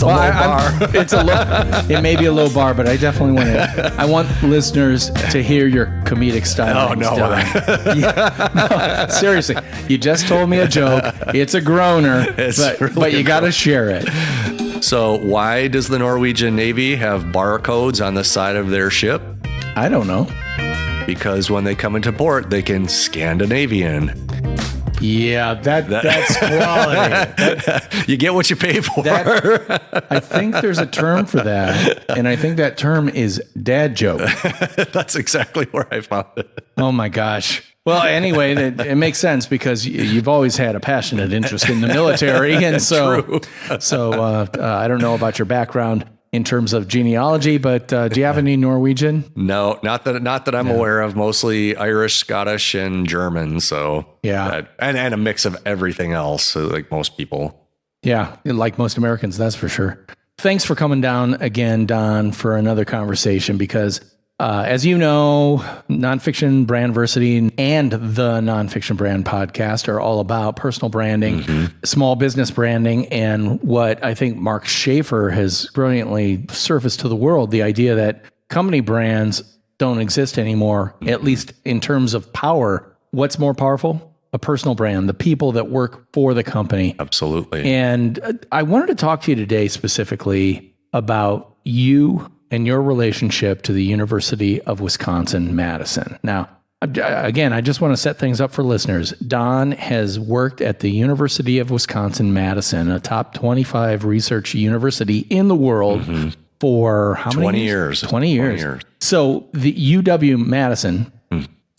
It's a low bar. It may be a low bar, but I definitely I want listeners to hear your comedic style. Oh, no. No, seriously. You just told me a joke. It's a groaner, but you got to share it. So why does the Norwegian Navy have barcodes on the side of their ship? I don't know. Because when they come into port, they can Scandinavian. Yeah, that's quality. You get what you pay for. I think there's a term for that, and I think that term is dad joke. That's exactly where I found it. Oh my gosh. Well, anyway, it makes sense because you've always had a passionate interest in the military, and so I don't know about your background in terms of genealogy, but do you have any Norwegian? No, not that I'm aware of. Mostly Irish, Scottish, and German. So yeah, and a mix of everything else. So like most people. Yeah, like most Americans, that's for sure. Thanks for coming down again, Don, for another conversation because. As you know, Nonfiction Brandversity and the Nonfiction Brand podcast are all about personal branding, small business branding, and what I think Mark Schaefer has brilliantly surfaced to the world, the idea that company brands don't exist anymore, at least in terms of power. What's more powerful? A personal brand, the people that work for the company. Absolutely. And I wanted to talk to you today specifically about you and your relationship to the University of Wisconsin-Madison. Now, again, I just want to set things up for listeners. Don has worked at the University of Wisconsin-Madison, a top 25 research university in the world for how many 20 years? 20 years. So the UW-Madison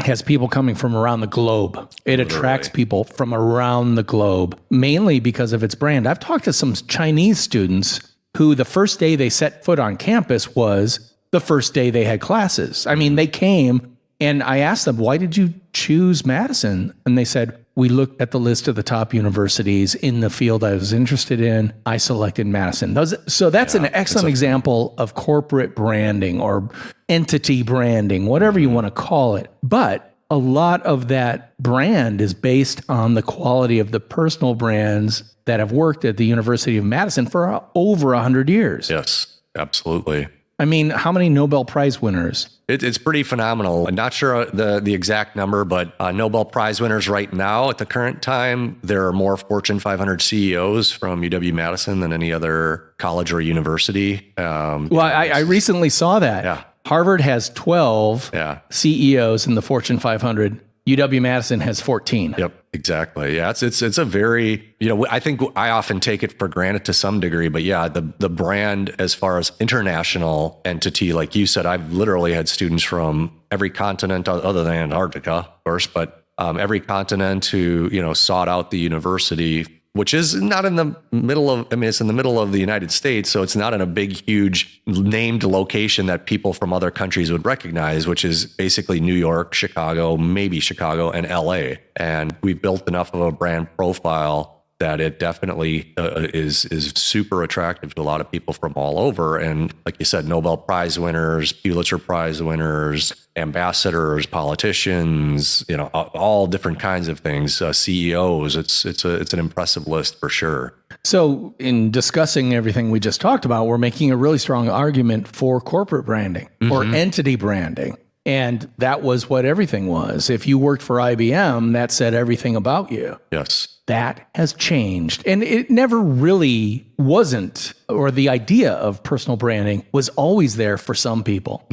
has people coming from around the globe. It attracts people from around the globe, mainly because of its brand. I've talked to some Chinese students who the first day they set foot on campus was the first day they had classes. I mean, they came and I asked them, why did you choose Madison? And they said, we looked at the list of the top universities in the field I was interested in. I selected Madison. So that's an excellent example of corporate branding or entity branding, whatever you want to call it. But a lot of that brand is based on the quality of the personal brands that have worked at the University of Madison for over 100 years. Yes, absolutely. I mean, how many Nobel Prize winners? It's pretty phenomenal. I'm not sure the exact number, but Nobel Prize winners right now at the current time, there are more Fortune 500 CEOs from UW-Madison than any other college or university. I recently saw that. Yeah. Harvard has 12 CEOs in the Fortune 500. UW-Madison has 14. Yep, exactly. Yeah, it's a very, I think I often take it for granted to some degree, but yeah, the brand as far as international entity, like you said, I've literally had students from every continent other than Antarctica, of course, but every continent who, sought out the university, which is not in the middle of, it's in the middle of the United States. So it's not in a big, huge named location that people from other countries would recognize, which is basically New York, Chicago, maybe Chicago, and LA. And we've built enough of a brand profile that it definitely is super attractive to a lot of people from all over. And like you said, Nobel Prize winners, Pulitzer Prize winners, ambassadors, politicians, all different kinds of things, CEOs. It's an impressive list for sure. So in discussing everything we just talked about, we're making a really strong argument for corporate branding or entity branding. And that was what everything was. If you worked for IBM, that said everything about you. Yes. That has changed. And it never really wasn't, or the idea of personal branding was always there for some people.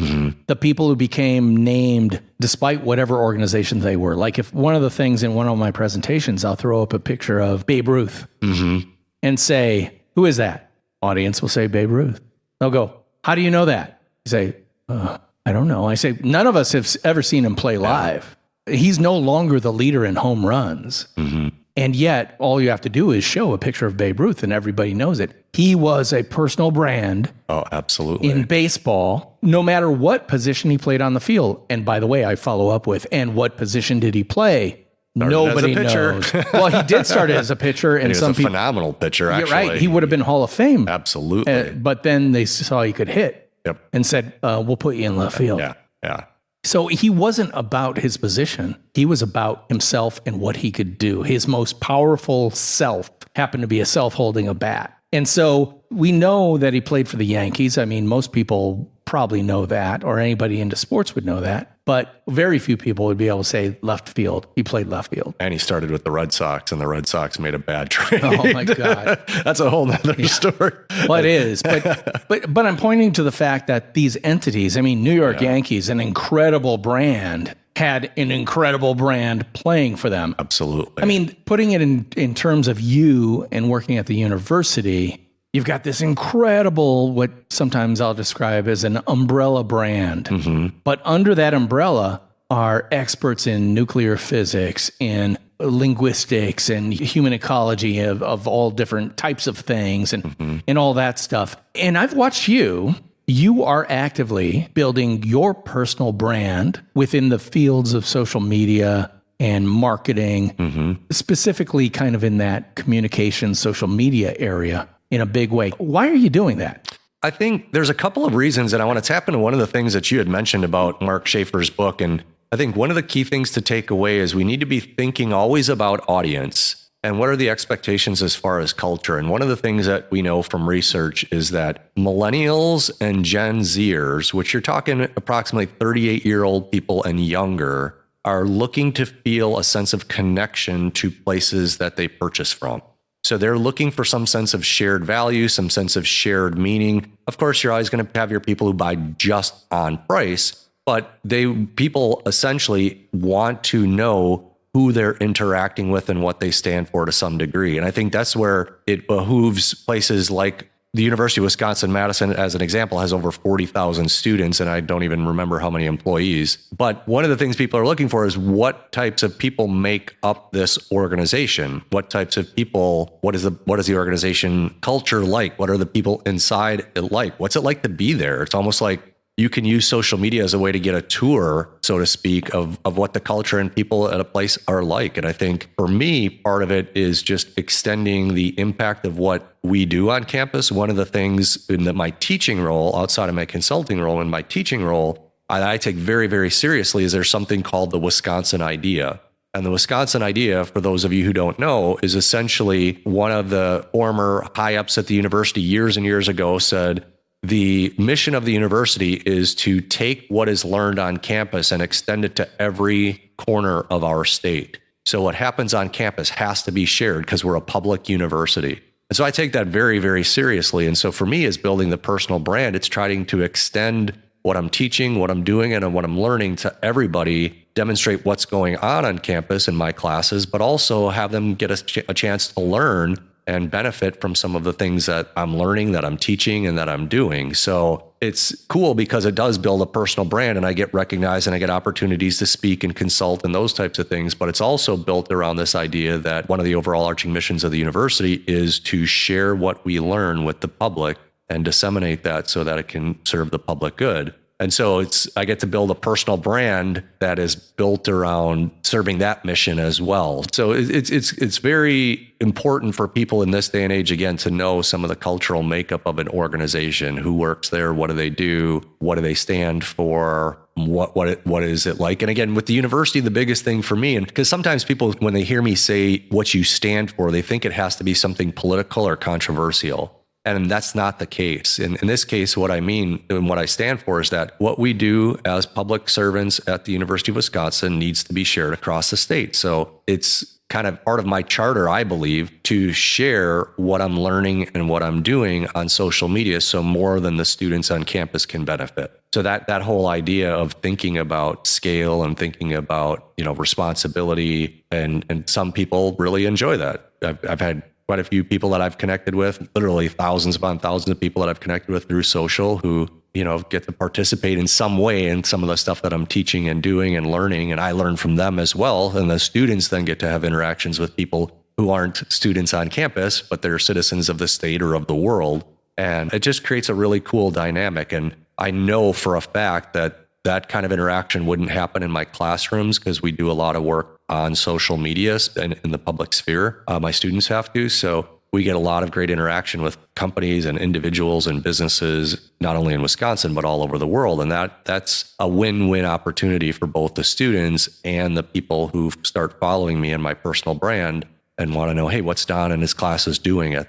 The people who became named despite whatever organization they were. Like if one of the things in one of my presentations, I'll throw up a picture of Babe Ruth and say, who is that? Audience will say Babe Ruth. They'll go, how do you know that? You say, I don't know. I say, none of us have ever seen him play live. He's no longer the leader in home runs. And yet, all you have to do is show a picture of Babe Ruth and everybody knows it. He was a personal brand. Oh, absolutely. In baseball, no matter what position he played on the field. And by the way, I follow up with, and what position did he play? Nobody knows. Well, he did start as a pitcher. And he was a phenomenal pitcher, actually. You're right. He would have been Hall of Fame. Absolutely. But then they saw he could hit and said, we'll put you in left field. Yeah. So he wasn't about his position. He was about himself and what he could do. His most powerful self happened to be a self holding a bat. And so we know that he played for the Yankees. I mean, most people probably know that, or anybody into sports would know that. But very few people would be able to say left field. He played left field. And he started with the Red Sox, and the Red Sox made a bad trade. Oh, my God. That's a whole nother story. Well, it is. But I'm pointing to the fact that these entities, I mean, New York Yankees, an incredible brand, had an incredible brand playing for them. Absolutely. I mean, putting it in terms of you and working at the university, you've got this incredible, what sometimes I'll describe as an umbrella brand. Mm-hmm. But under that umbrella are experts in nuclear physics, in linguistics, and human ecology of all different types of things and all that stuff. And I've watched you. You are actively building your personal brand within the fields of social media and marketing, specifically kind of in that communication, social media area in a big way. Why are you doing that? I think there's a couple of reasons, and I want to tap into one of the things that you had mentioned about Mark Schaefer's book. And I think one of the key things to take away is we need to be thinking always about audience and what are the expectations as far as culture. And one of the things that we know from research is that millennials and Gen Zers, which you're talking approximately 38-year-old people and younger, are looking to feel a sense of connection to places that they purchase from. So they're looking for some sense of shared value, some sense of shared meaning. Of course, you're always going to have your people who buy just on price, but people essentially want to know who they're interacting with and what they stand for to some degree. And I think that's where it behooves places like the University of Wisconsin-Madison, as an example, has over 40,000 students, and I don't even remember how many employees. But one of the things people are looking for is what types of people make up this organization? What types of people, what is the organization culture like? What are the people inside it like? What's it like to be there? It's almost like you can use social media as a way to get a tour, so to speak, of what the culture and people at a place are like. And I think for me, part of it is just extending the impact of what we do on campus. One of the things in my teaching role, outside of my consulting role, in my teaching role, I take very, very seriously is there's something called the Wisconsin Idea. And the Wisconsin Idea, for those of you who don't know, is essentially one of the former high-ups at the university years and years ago said, the mission of the university is to take what is learned on campus and extend it to every corner of our state. So what happens on campus has to be shared because we're a public university. And so I take that very, very seriously. And so for me, as building the personal brand, it's trying to extend what I'm teaching, what I'm doing, and what I'm learning to everybody, demonstrate what's going on campus in my classes, but also have them get a chance to learn and benefit from some of the things that I'm learning, that I'm teaching, and that I'm doing. So it's cool because it does build a personal brand, and I get recognized and I get opportunities to speak and consult and those types of things. But it's also built around this idea that one of the overall arching missions of the university is to share what we learn with the public and disseminate that so that it can serve the public good. And so I get to build a personal brand that is built around serving that mission as well. So it's very important for people in this day and age, again, to know some of the cultural makeup of an organization, who works there, what do, what do they stand for, what is it like? And again, with the university, the biggest thing for me, and because sometimes people, when they hear me say what you stand for, they think it has to be something political or controversial. And that's not the case. In this case, what I mean and what I stand for is that what we do as public servants at the University of Wisconsin needs to be shared across the state. So it's kind of part of my charter, I believe, to share what I'm learning and what I'm doing on social media so more than the students on campus can benefit. So that whole idea of thinking about scale and thinking about, responsibility, and some people really enjoy that. I've had quite a few people that I've connected with, literally thousands upon thousands of people that I've connected with through social who, get to participate in some way in some of the stuff that I'm teaching and doing and learning. And I learn from them as well. And the students then get to have interactions with people who aren't students on campus, but they're citizens of the state or of the world. And it just creates a really cool dynamic. And I know for a fact that kind of interaction wouldn't happen in my classrooms because we do a lot of work on social media and in the public sphere. My students have to. So we get a lot of great interaction with companies and individuals and businesses, not only in Wisconsin, but all over the world. And that's a win-win opportunity for both the students and the people who start following me in my personal brand. and want to know, hey, what's Don and his classes doing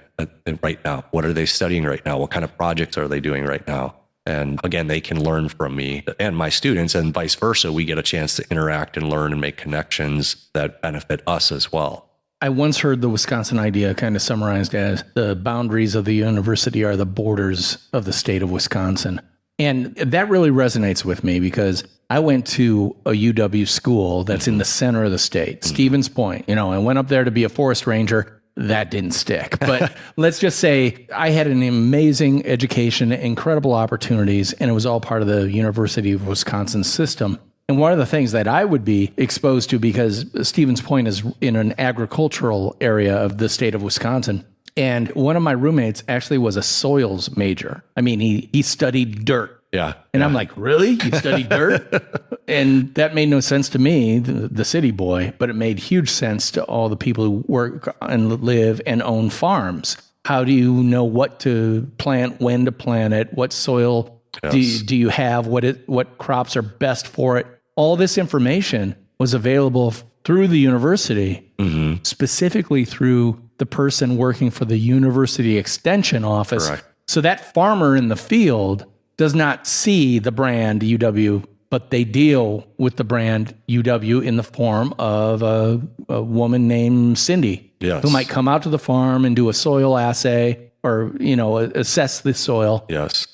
right now? What are they studying right now? What kind of projects are they doing right now? And again, they can learn from me and my students, and vice versa. We get a chance to interact and learn and make connections that benefit us as well. I once heard the Wisconsin idea kind of summarized as the boundaries of the university are the borders of the state of Wisconsin. And that really resonates with me because I went to a UW school that's in the center of the state, Stevens Point, I went up there to be a forest ranger. That didn't stick. But let's just say I had an amazing education, incredible opportunities, and it was all part of the University of Wisconsin system. And one of the things that I would be exposed to, because Stevens Point is in an agricultural area of the state of Wisconsin, and one of my roommates actually was a soils major. I mean, he studied dirt. Yeah. And I'm like, really? You study dirt? And that made no sense to me, the city boy, but it made huge sense to all the people who work and live and own farms. How do you know what to plant, when to plant it, what soil do you have, what crops are best for it? All this information was available through the university, specifically through the person working for the university extension office. Correct. So that farmer in the field does not see the brand UW, but they deal with the brand UW in the form of a woman named Cindy, who might come out to the farm and do a soil assay or, assess the soil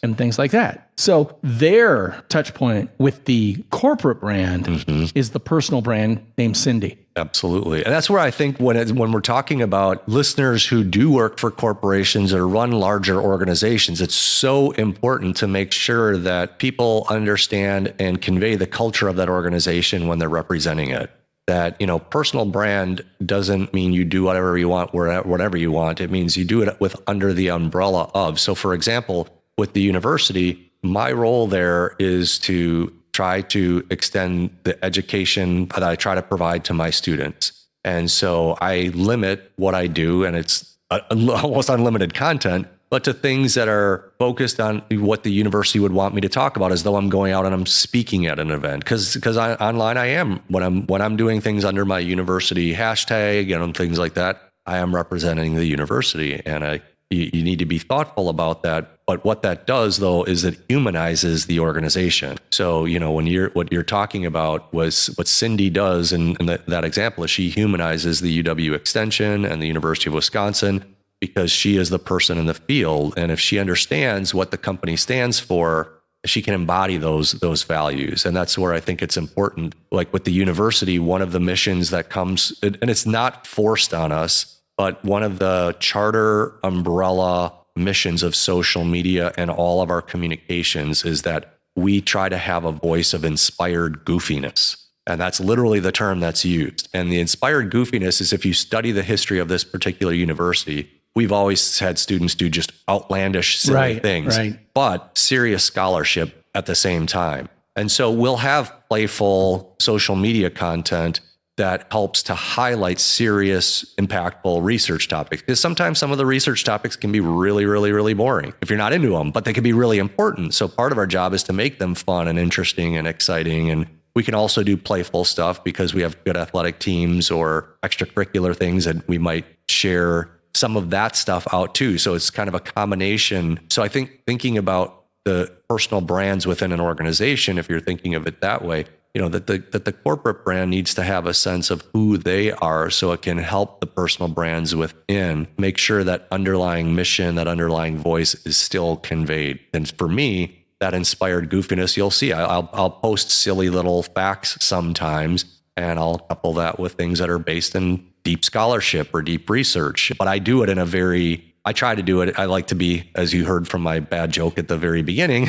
and things like that. So their touch point with the corporate brand is the personal brand named Cindy. Absolutely. And that's where I think when we're talking about listeners who do work for corporations or run larger organizations, it's so important to make sure that people understand and convey the culture of that organization when they're representing it. That, personal brand doesn't mean you do whatever you want, whatever you want. It means you do it with under the umbrella of. So for example, with the university, my role there is to try to extend the education that I try to provide to my students. And so I limit what I do, and it's almost unlimited content, but to things that are focused on what the university would want me to talk about, as though I'm going out and I'm speaking at an event. Because online I am, when I'm doing things under my university hashtag and things like that, I am representing the university, and you need to be thoughtful about that. But what that does, though, is it humanizes the organization. So, what you're talking about was what Cindy does in that example is she humanizes the UW Extension and the University of Wisconsin because she is the person in the field. And if she understands what the company stands for, she can embody those values. And that's where I think it's important. Like with the university, one of the missions that comes, and it's not forced on us, but one of the charter umbrella missions of social media and all of our communications is that we try to have a voice of inspired goofiness. And that's literally the term that's used. And the inspired goofiness is, if you study the history of this particular university, we've always had students do just outlandish, silly things, but serious scholarship at the same time. And so we'll have playful social media content that helps to highlight serious, impactful research topics. Because sometimes some of the research topics can be really, really, really boring if you're not into them, but they can be really important. So part of our job is to make them fun and interesting and exciting. And we can also do playful stuff because we have good athletic teams or extracurricular things, and we might share some of that stuff out too. So it's kind of a combination. So I think thinking about the personal brands within an organization, if you're thinking of it that way, that the corporate brand needs to have a sense of who they are, so it can help the personal brands within make sure that underlying mission, that underlying voice is still conveyed. And for me, that inspired goofiness, you'll see, I'll post silly little facts sometimes, and I'll couple that with things that are based in deep scholarship or deep research. But I do it I try to do it. I like to be, as you heard from my bad joke at the very beginning,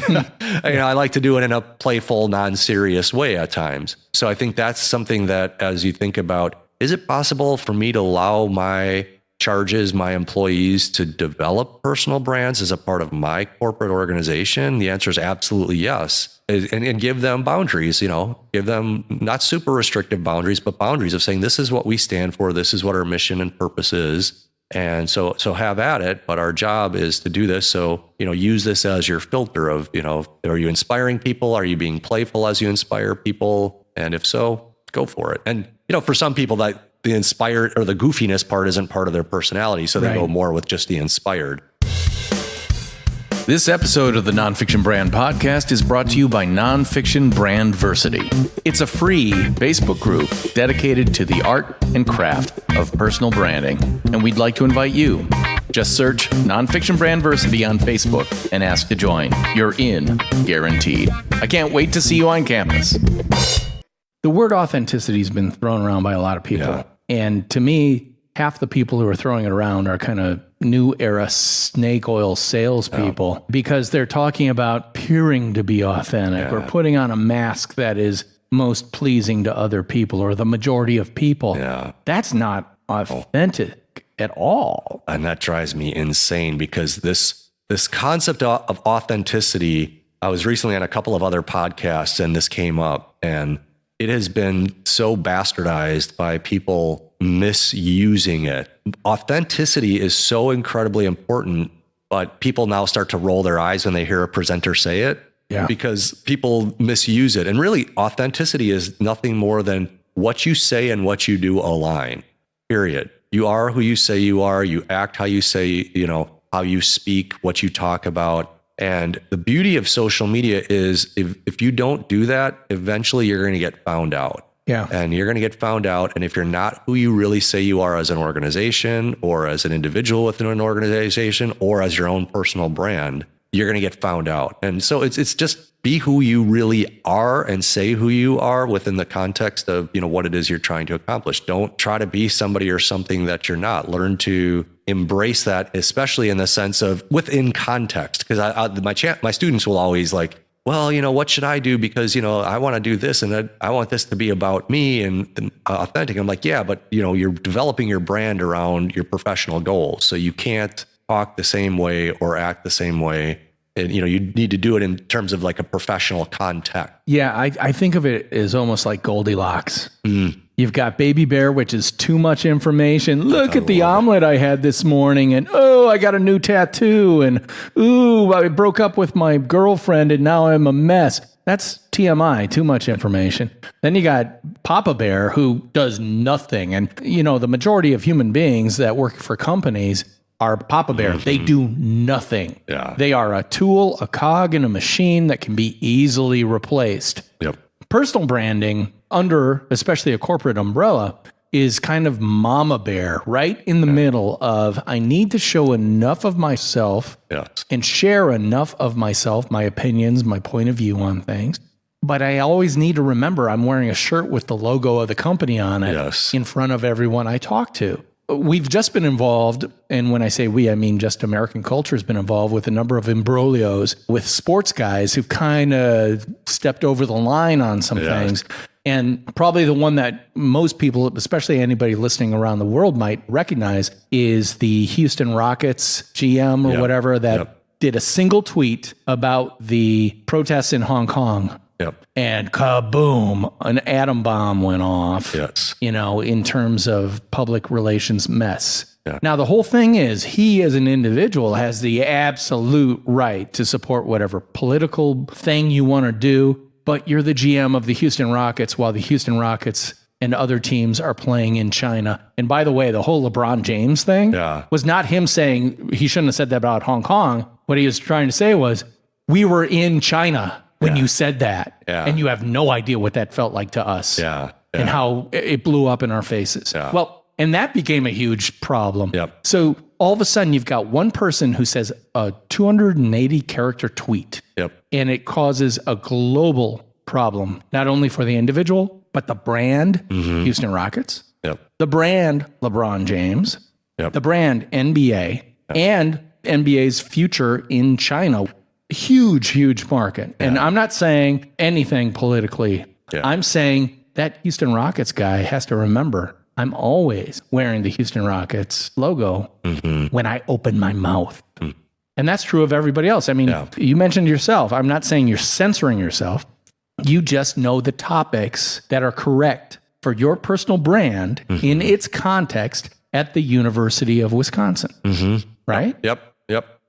I like to do it in a playful, non-serious way at times. So I think that's something that, as you think about, is it possible for me to allow my charges, my employees, to develop personal brands as a part of my corporate organization? The answer is absolutely yes. And give them boundaries, give them not super restrictive boundaries, but boundaries of saying, this is what we stand for. This is what our mission and purpose is. And so have at it. But our job is to do this. So, use this as your filter of, are you inspiring people? Are you being playful as you inspire people? And if so, go for it. And, for some people that the inspired or the goofiness part isn't part of their personality. So they go more with just the inspired. This episode of the Nonfiction Brand podcast is brought to you by Nonfiction Brandversity. It's a free Facebook group dedicated to the art and craft of personal branding, and we'd like to invite you. Just search Nonfiction Brandversity on Facebook and ask to join. You're in, guaranteed. I can't wait to see you on campus. The word authenticity has been thrown around by a lot of people. Yeah. And to me, half the people who are throwing it around are kind of new era snake oil salespeople because they're talking about appearing to be authentic or putting on a mask that is most pleasing to other people or the majority of people. Yeah. That's not authentic at all. And that drives me insane because this concept of authenticity, I was recently on a couple of other podcasts and this came up, and it has been so bastardized by people misusing it. Authenticity is so incredibly important, but people now start to roll their eyes when they hear a presenter say it because people misuse it. And really, authenticity is nothing more than what you say and what you do align, period. You are who you say you are. You act how you say, how you speak, what you talk about. And the beauty of social media is if you don't do that, eventually you're going to get found out. Yeah. And you're going to get found out. And if you're not who you really say you are as an organization or as an individual within an organization or as your own personal brand, you're going to get found out. And so it's just be who you really are and say who you are within the context of, what it is you're trying to accomplish. Don't try to be somebody or something that you're not. Learn to embrace that, especially in the sense of within context. Because my students will always like, well, what should I do? Because, I want to do this and I want this to be about me and authentic. I'm like, yeah, but you're developing your brand around your professional goals. So you can't talk the same way or act the same way. And, you need to do it in terms of like a professional context. Yeah, I think of it as almost like Goldilocks. You've got Baby Bear, which is too much information. Look at the omelet I had this morning. And, I got a new tattoo. And, I broke up with my girlfriend and now I'm a mess. That's TMI, too much information. Then you got Papa Bear, who does nothing. And, the majority of human beings that work for companies are Papa Bear. They do nothing. Yeah. They are a tool, a cog in a machine that can be easily replaced. Yep. Personal branding under, especially a corporate umbrella, is kind of Mama Bear, right in the middle of, I need to show enough of myself and share enough of myself, my opinions, my point of view on things. But I always need to remember I'm wearing a shirt with the logo of the company on it in front of everyone I talk to. We've just been involved, and when I say we, I mean just American culture has been involved with a number of imbroglios with sports guys who've kind of stepped over the line on some things. And probably the one that most people, especially anybody listening around the world, might recognize is the Houston Rockets GM or whatever that did a single tweet about the protests in Hong Kong. And kaboom, an atom bomb went off, in terms of public relations mess. Now, the whole thing is he as an individual has the absolute right to support whatever political thing you want to do, but you're the GM of the Houston Rockets while the Houston Rockets and other teams are playing in China. And by the way, the whole LeBron James thing was not him saying he shouldn't have said that about Hong Kong. What he was trying to say was, we were in China when you said that, and you have no idea what that felt like to us and how it blew up in our faces. Well, and that became a huge problem. So all of a sudden you've got one person who says a 280 character tweet and it causes a global problem, not only for the individual, but the brand, Houston Rockets, the brand, LeBron James, the brand, NBA, and NBA's future in China. Huge market. And I'm not saying anything politically. I'm saying that Houston Rockets guy has to remember I'm always wearing the Houston Rockets logo when I open my mouth. And that's true of everybody else. I mean, you mentioned yourself. I'm not saying you're censoring yourself. You just know the topics that are correct for your personal brand in its context at the University of Wisconsin. Right? Yep.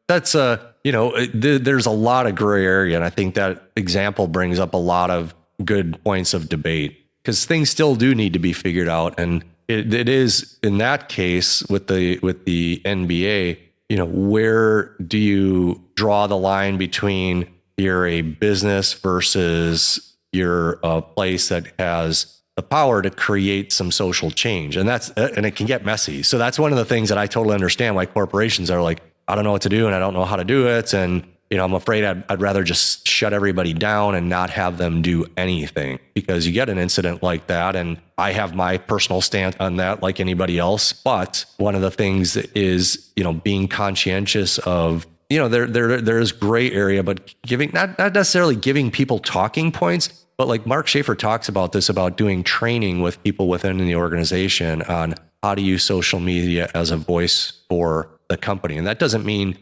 That's there's a lot of gray area. And I think that example brings up a lot of good points of debate because things still do need to be figured out. And it is in that case with the NBA, where do you draw the line between you're a business versus you're a place that has the power to create some social change? And it can get messy. So that's one of the things that I totally understand why corporations are like, I don't know what to do and I don't know how to do it. And, I'm afraid I'd rather just shut everybody down and not have them do anything, because you get an incident like that. And I have my personal stance on that like anybody else. But one of the things is, being conscientious of, there is gray area, but giving, not necessarily giving people talking points, but like Mark Schaefer talks about this, about doing training with people within the organization on how to use social media as a voice for the company. And that doesn't mean,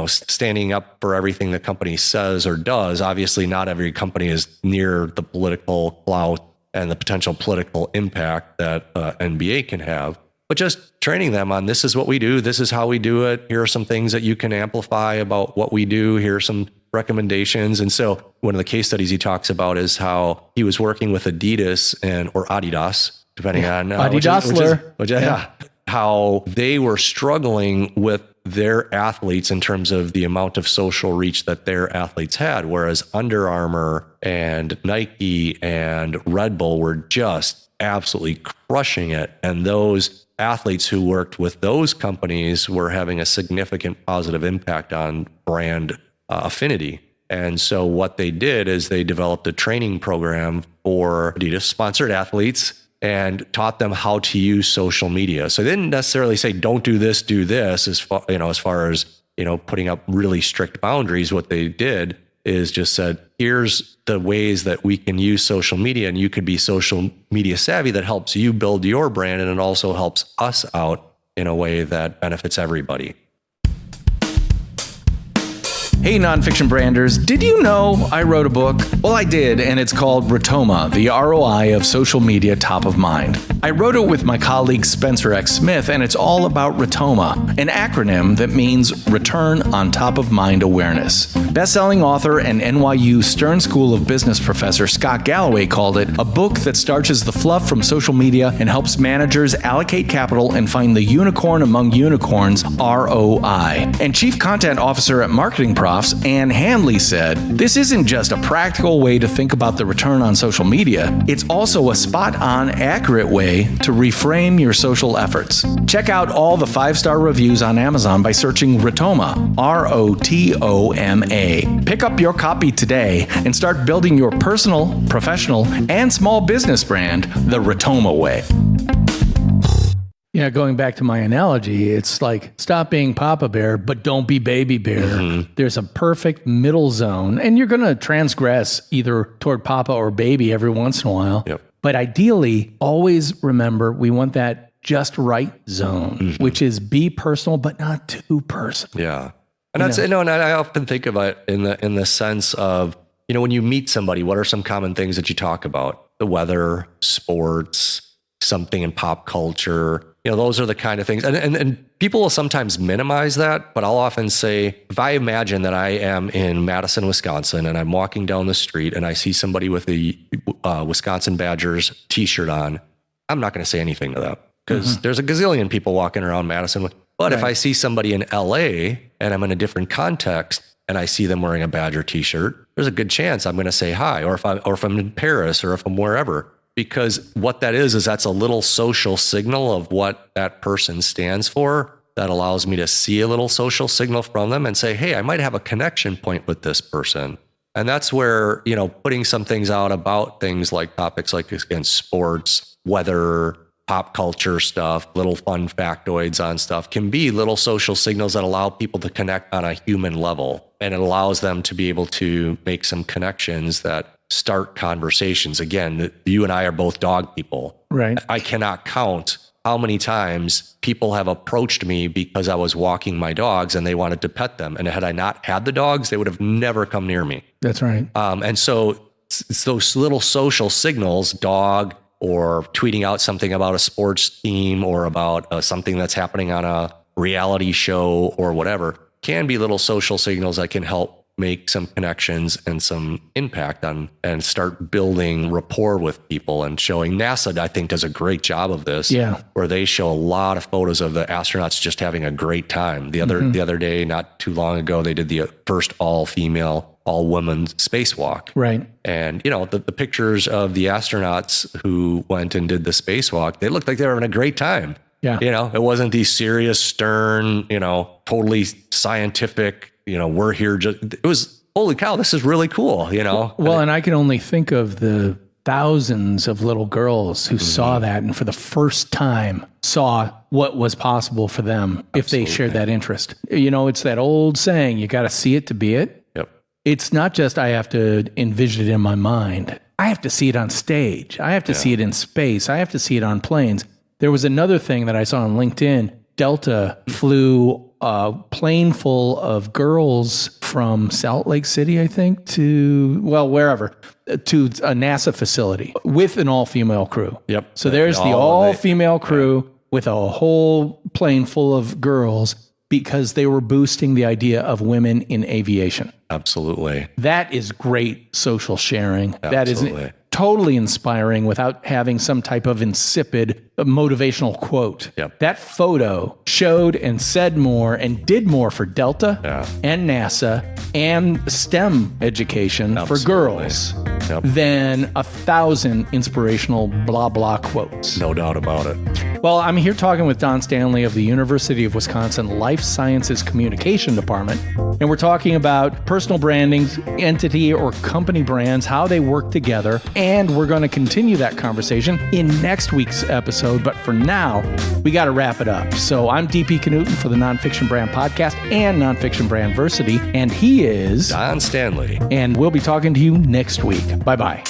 standing up for everything the company says or does. Obviously, not every company is near the political clout and the potential political impact that NBA can have, but just training them on, this is what we do. This is how we do it. Here are some things that you can amplify about what we do. Here are some recommendations. And so one of the case studies he talks about is how he was working with Adidas or Adidas, depending on how they were struggling with their athletes in terms of the amount of social reach that their athletes had, whereas Under Armour and Nike and Red Bull were just absolutely crushing it. And those athletes who worked with those companies were having a significant positive impact on brand affinity. And so what they did is they developed a training program for Adidas sponsored athletes and taught them how to use social media. So they didn't necessarily say, don't do this, do this, as far as putting up really strict boundaries. What they did is just said, here's the ways that we can use social media, and you could be social media savvy that helps you build your brand, and it also helps us out in a way that benefits everybody. Hey, nonfiction branders, did you know I wrote a book? Well, I did, and it's called Rotoma, the ROI of Social Media Top of Mind. I wrote it with my colleague Spencer X. Smith, and it's all about Rotoma, an acronym that means Return on Top of Mind Awareness. Best-selling author and NYU Stern School of Business professor Scott Galloway called it a book that starches the fluff from social media and helps managers allocate capital and find the unicorn among unicorns, ROI. And Chief Content Officer at Marketing Profs, Ann Handley, said, this isn't just a practical way to think about the return on social media, it's also a spot-on, accurate way to reframe your social efforts. Check out all the 5-star reviews on Amazon by searching Rotoma, ROTOMA. Pick up your copy today and start building your personal, professional, and small business brand the Rotoma way. Yeah, going back to my analogy, it's like, stop being Papa Bear, but don't be Baby Bear. Mm-hmm. There's a perfect middle zone, and you're going to transgress either toward Papa or Baby every once in a while. Yep. But ideally, always remember, we want that just right zone, which is be personal, but not too personal. Yeah. And and I often think of it in the sense of, when you meet somebody, what are some common things that you talk about? The weather, sports, something in pop culture. Those are the kind of things. And people will sometimes minimize that, but I'll often say, if I imagine that I am in Madison, Wisconsin, and I'm walking down the street and I see somebody with a Wisconsin Badgers t-shirt on, I'm not going to say anything to them, because there's a gazillion people walking around Madison. But if I see somebody in LA and I'm in a different context and I see them wearing a Badger t-shirt, there's a good chance I'm going to say hi, or if I'm in Paris or if I'm wherever. Because what that is that's a little social signal of what that person stands for that allows me to see a little social signal from them and say, hey, I might have a connection point with this person. And that's where, putting some things out about things like topics like, again, sports, weather, pop culture stuff, little fun factoids on stuff can be little social signals that allow people to connect on a human level. And it allows them to be able to make some connections that start conversations. Again, you and I are both dog people. Right. I cannot count how many times people have approached me because I was walking my dogs and they wanted to pet them. And had I not had the dogs, they would have never come near me. That's right. And so it's those little social signals, dog, or tweeting out something about a sports team or about something that's happening on a reality show or whatever, can be little social signals that can help make some connections and some impact on and start building rapport with people and showing. NASA, I think, does a great job of this. Yeah. Where they show a lot of photos of the astronauts just having a great time. The other day, not too long ago, they did the first all-female, all-women spacewalk. Right. And, you know, the pictures of the astronauts who went and did the spacewalk, they looked like they were having a great time. Yeah. You know, it wasn't these serious, stern, you know, totally scientific, you know, we're here just, it was, holy cow, this is really cool, you know? Well, and I can only think of the thousands of little girls who saw that and for the first time saw what was possible for them if they shared that interest. You know, it's that old saying, you got to see it to be it. Yep. It's not just I have to envision it in my mind. I have to see it on stage. I have to see it in space. I have to see it on planes. There was another thing that I saw on LinkedIn. Delta flew a plane full of girls from Salt Lake City, I think, to, well, wherever, to a NASA facility with an all-female crew. Yep. So there's the all-female crew with a whole plane full of girls because they were boosting the idea of women in aviation. Absolutely. That is great social sharing. Absolutely. That is totally inspiring without having some type of insipid motivational quote. Yep. That photo showed and said more and did more for Delta and NASA and STEM education for girls than 1,000 inspirational blah, blah quotes. No doubt about it. Well, I'm here talking with Don Stanley of the University of Wisconsin Life Sciences Communication Department, and we're talking about personal branding, entity or company brands, how they work together, and we're going to continue that conversation in next week's episode. But for now, we got to wrap it up. So I'm DP Knudten for the Nonfiction Brand Podcast and Nonfiction Brandversity, and he is Don Stanley. And we'll be talking to you next week. Bye-bye.